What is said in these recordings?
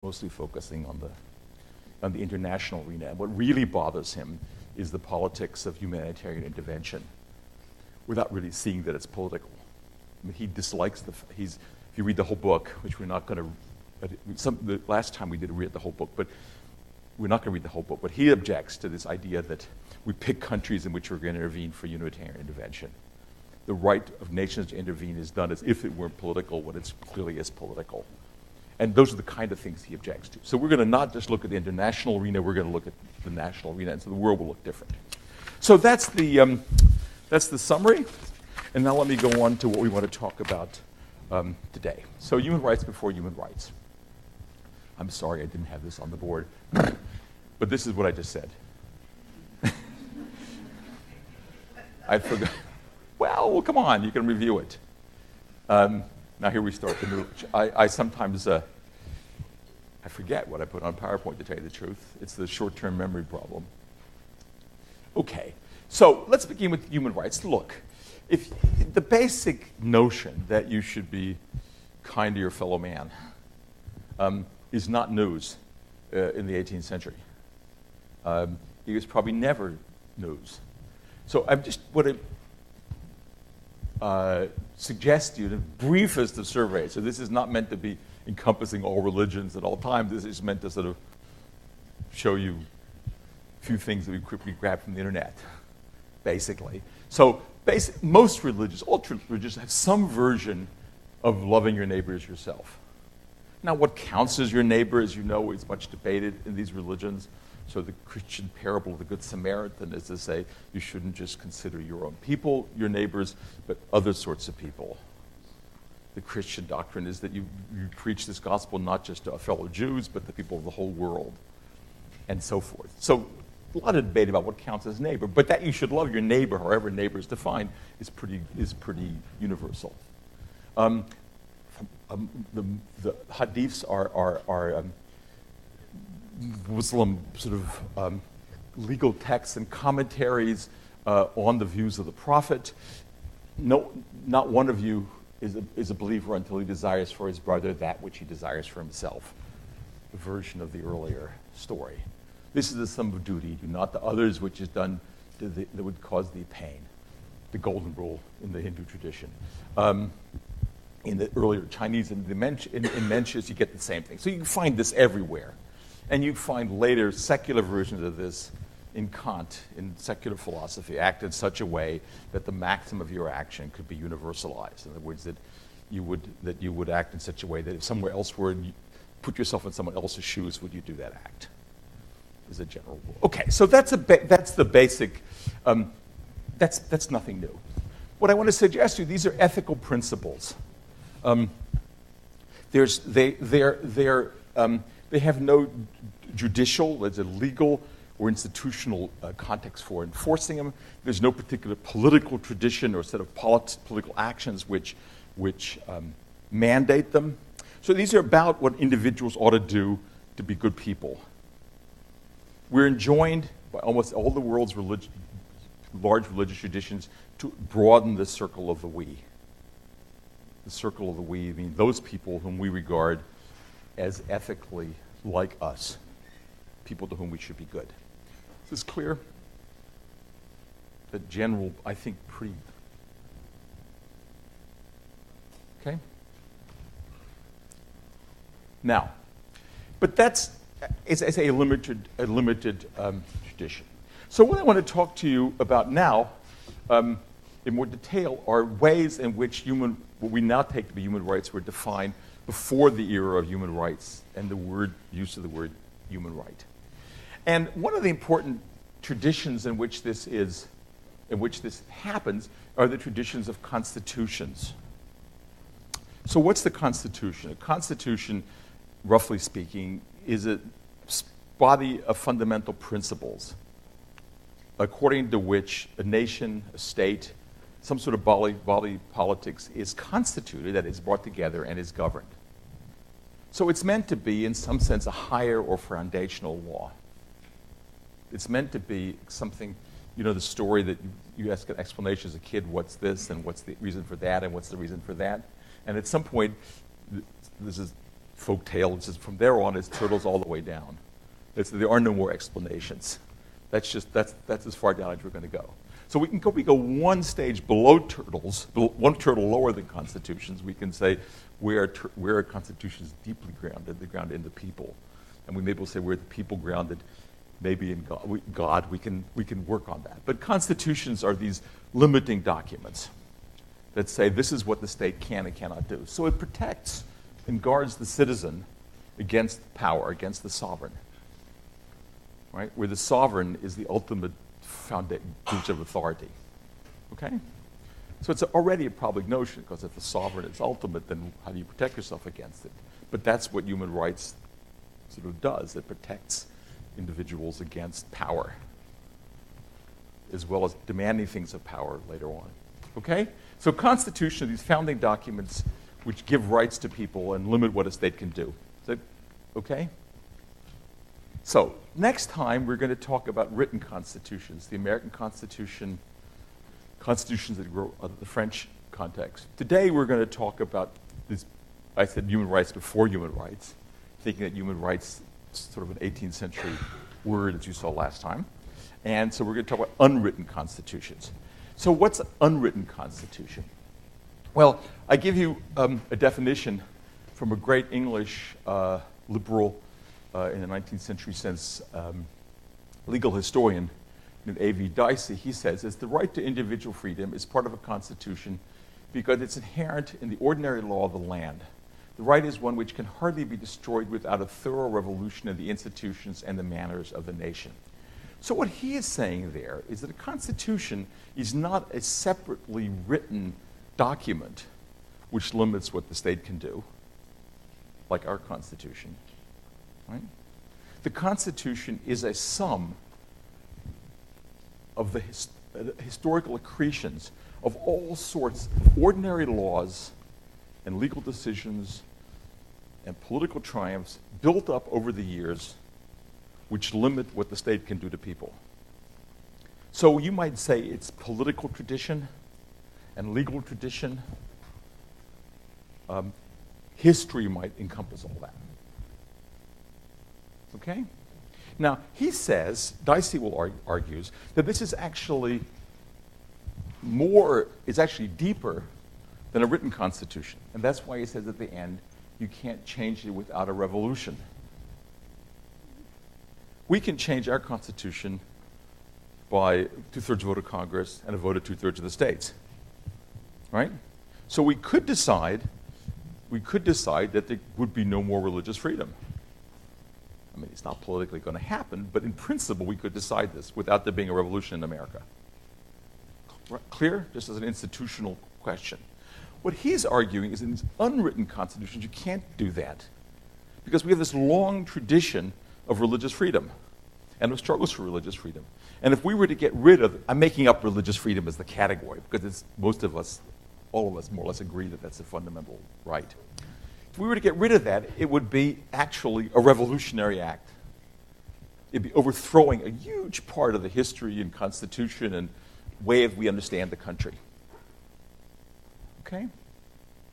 mostly focusing on the international arena. What really bothers him is the politics of humanitarian intervention, without really seeing that it's political. I mean, he dislikes if you read the whole book, which we're not going to, the last time we did read the whole book, but we're not going to read the whole book, but he objects to this idea that we pick countries in which we're going to intervene for humanitarian intervention. The right of nations to intervene is done as if it weren't political when it clearly is political. And those are the kind of things he objects to. So we're going to not just look at the international arena, we're going to look at the national arena, and so the world will look different. So that's the summary. And now let me go on to what we want to talk about today. So human rights before human rights. I'm sorry I didn't have this on the board, but this is what I just said. I forgot. Well, come on, you can review it. Now here we start. I sometimes I forget what I put on PowerPoint, to tell you the truth. It's the short-term memory problem. Okay, so let's begin with human rights. Look, if the basic notion that you should be kind to your fellow man is not news in the 18th century. It was probably never news. So I just want to suggest to you the briefest of surveys. So this is not meant to be encompassing all religions at all times. This is meant to sort of show you a few things that we quickly grab from the internet, basically. So most religions, all religions, have some version of loving your neighbor as yourself. Now, what counts as your neighbor, as you know, is much debated in these religions. So the Christian parable of the Good Samaritan is to say you shouldn't just consider your own people your neighbors, but other sorts of people. The Christian doctrine is that you preach this gospel not just to fellow Jews, but to people of the whole world, and so forth. So a lot of debate about what counts as neighbor, but that you should love your neighbor, however neighbor is defined, is pretty universal. The hadiths are Muslim sort of legal texts and commentaries on the views of the Prophet. No, not one of you is a believer until he desires for his brother that which he desires for himself. The version of the earlier story. This is the sum of duty, do not the others which is done that would cause thee pain. The golden rule in the Hindu tradition. In the earlier Chinese and in Mencius, you get the same thing. So you can find this everywhere. And you find later secular versions of this in Kant, in secular philosophy, act in such a way that the maximum of your action could be universalized. In other words, that you would act in such a way that if somewhere else were, and you put yourself in someone else's shoes, would you do that act? Is a general rule. Okay, so that's the basic. That's nothing new. What I want to suggest to you, these are ethical principles. They have no judicial, there's a legal or institutional context for enforcing them. There's no particular political tradition or set of political actions which mandate them. So these are about what individuals ought to do to be good people. We're enjoined by almost all the world's large religious traditions to broaden the circle of the we. The circle of the we, I mean those people whom we regard as ethically like us, people to whom we should be good. Is this clear? The general, I think, pretty. Okay? Now, but that's a limited tradition. So what I want to talk to you about now, in more detail, are ways in which what we now take to be human rights were defined before the era of human rights and the use of the word human right. And one of the important traditions in which this happens are the traditions of constitutions. So what's the Constitution? A Constitution, roughly speaking, is a body of fundamental principles according to which a nation, a state, some sort of body politics is constituted, that is brought together and is governed. So it's meant to be, in some sense, a higher or foundational law. It's meant to be something, you know, the story that you ask an explanation as a kid, what's this, and what's the reason for that, and what's the reason for that. And at some point, this is folk tale. It says from there on, it's turtles all the way down. There are no more explanations. That's as far down as we're going to go. So we go one stage below turtles, one turtle lower than constitutions. We can say where a constitution is deeply grounded, they're grounded in the people. And we maybe will say where the people grounded, maybe in God. We can work on that. But constitutions are these limiting documents that say this is what the state can and cannot do. So it protects and guards the citizen against power, against the sovereign. Right? Where the sovereign is the ultimate foundation of authority. Okay? So it's already a public notion, because if the sovereign is ultimate, then how do you protect yourself against it? But that's what human rights sort of does. It protects individuals against power, as well as demanding things of power later on. Okay? So Constitution are these founding documents which give rights to people and limit what a state can do. Is that okay? So next time we're going to talk about written constitutions, the American Constitution, constitutions that grow out of the French context. Today we're going to talk about this, I said human rights before human rights, thinking that human rights is sort of an 18th century word as you saw last time. And so we're going to talk about unwritten constitutions. So what's an unwritten constitution? Well, I give you a definition from a great English liberal in the 19th century sense legal historian named A.V. Dicey. He says, the right to individual freedom is part of a constitution because it's inherent in the ordinary law of the land. The right is one which can hardly be destroyed without a thorough revolution of the institutions and the manners of the nation. So what he is saying there is that a constitution is not a separately written document which limits what the state can do, like our Constitution. Right? The Constitution is a sum of the historical accretions of all sorts of ordinary laws and legal decisions and political triumphs built up over the years which limit what the state can do to people. So you might say it's political tradition and legal tradition. History might encompass all that. Okay? Now, he says, Dicey argues, that this is actually deeper than a written constitution. And that's why he says at the end, you can't change it without a revolution. We can change our Constitution by 2/3 vote of Congress and a vote of 2/3 of the states. Right? So we could decide that there would be no more religious freedom. I mean, it's not politically going to happen, but in principle, we could decide this without there being a revolution in America. Clear? Just as an institutional question. What he's arguing is in these unwritten constitutions, you can't do that. Because we have this long tradition of religious freedom and of struggles for religious freedom. And if we were to get rid of, I'm making up religious freedom as the category, because all of us more or less agree that that's a fundamental right. If we were to get rid of that, it would be actually a revolutionary act. It'd be overthrowing a huge part of the history and constitution and way we understand the country. Okay?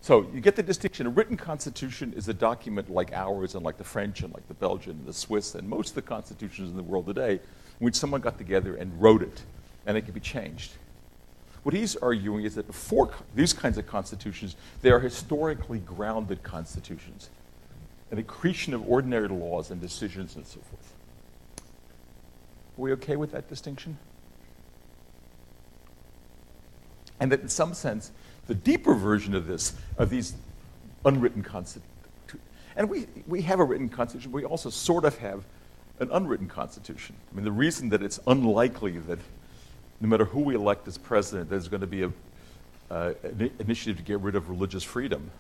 So you get the distinction. A written constitution is a document like ours and like the French and like the Belgian and the Swiss and most of the constitutions in the world today, in which someone got together and wrote it, and it can be changed. What he's arguing is that before these kinds of constitutions, they are historically grounded constitutions, an accretion of ordinary laws and decisions and so forth. Are we okay with that distinction? And that in some sense, the deeper version of this are these unwritten constitutions. And we have a written constitution, but we also sort of have an unwritten constitution. I mean, the reason that it's unlikely that no matter who we elect as president, there's going to be an initiative to get rid of religious freedom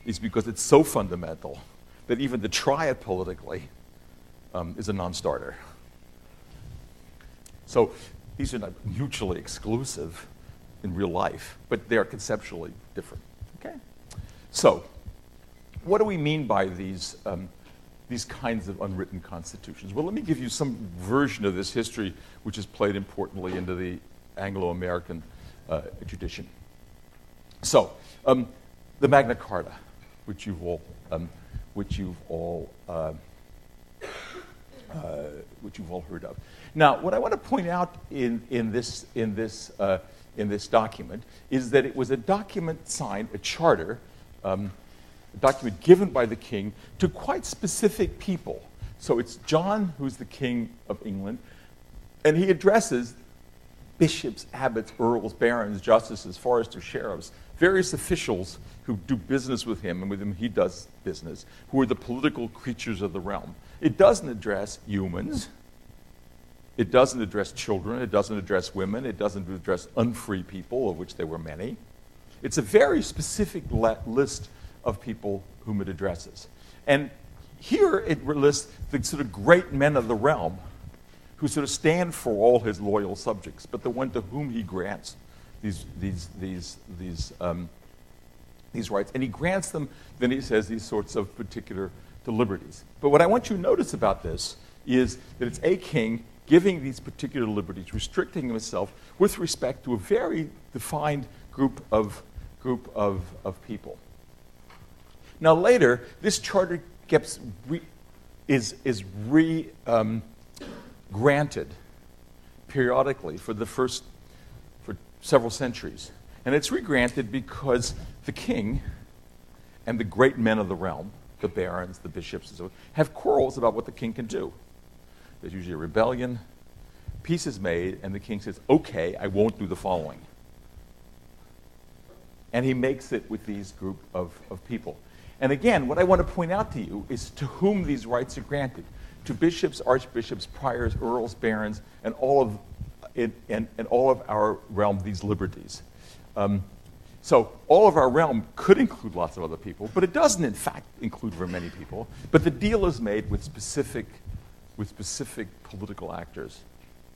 is because it's so fundamental that even to try it politically is a non-starter. So these are not mutually exclusive in real life, but they are conceptually different. Okay? So what do we mean by these kinds of unwritten constitutions? Well, let me give you some version of this history which has played importantly into the Anglo-American tradition. So, the Magna Carta, which you've all which you've all heard of. Now, what I want to point out in this document is that it was a document signed, a charter, a document given by the king to quite specific people. So it's John, who's the king of England, and he addresses bishops, abbots, earls, barons, justices, foresters, sheriffs, various officials who do business with him and with whom he does business, who are the political creatures of the realm. It doesn't address humans. It doesn't address children. It doesn't address women. It doesn't address unfree people, of which there were many. It's a very specific list of people whom it addresses. And here it lists the sort of great men of the realm who sort of stand for all his loyal subjects, but the one to whom he grants these rights. And he grants them, then he says, these sorts of particular liberties. But what I want you to notice about this is that it's a king giving these particular liberties, restricting himself with respect to a very defined group of people. Now later, this charter is granted periodically for several centuries. And it's regranted because the king and the great men of the realm, the barons, the bishops, and so on, have quarrels about what the king can do. There's usually a rebellion, peace is made, and the king says, okay, I won't do the following. And he makes it with these group of people. And again, what I want to point out to you is to whom these rights are granted. To bishops, archbishops, priors, earls, barons, and all of our realm, these liberties. So all of our realm could include lots of other people, but it doesn't, in fact, include very many people. But the deal is made with specific political actors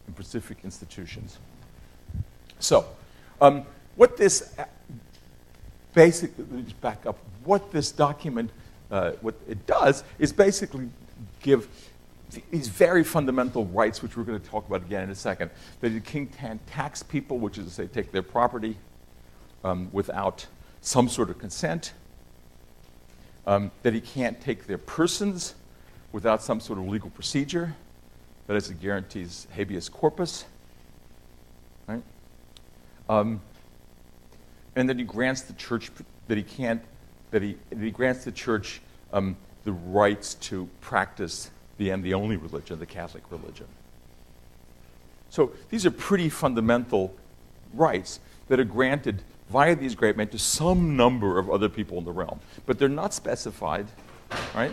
and specific institutions. So, what this basically, let me just back up. What this document, what it does, is basically give these very fundamental rights, which we're going to talk about again in a second. That the king can tax people, which is to say, take their property without some sort of consent. That he can't take their persons without some sort of legal procedure. That is, it guarantees habeas corpus. Right? And that he grants the church he grants the church the rights to practice the only religion, the Catholic religion. So these are pretty fundamental rights that are granted via these great men to some number of other people in the realm. But they're not specified, right?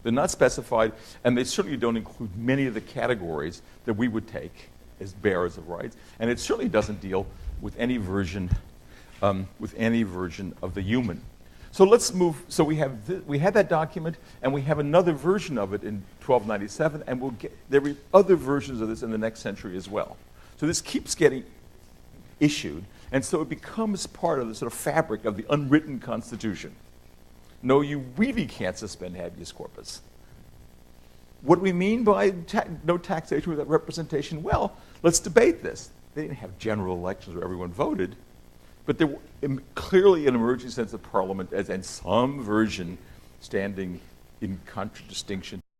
They're not specified, and they certainly don't include many of the categories that we would take as bearers of rights. And it certainly doesn't deal with any version of the human. So let's move. So we had that document, and we have another version of it in 1297, and there will be other versions of this in the next century as well. So this keeps getting issued, and so it becomes part of the sort of fabric of the unwritten Constitution. No, you really can't suspend habeas corpus. What do we mean by no taxation without representation? Well, let's debate this. They didn't have general elections where everyone voted, but there was clearly an emerging sense of parliament as in some version standing in contradistinction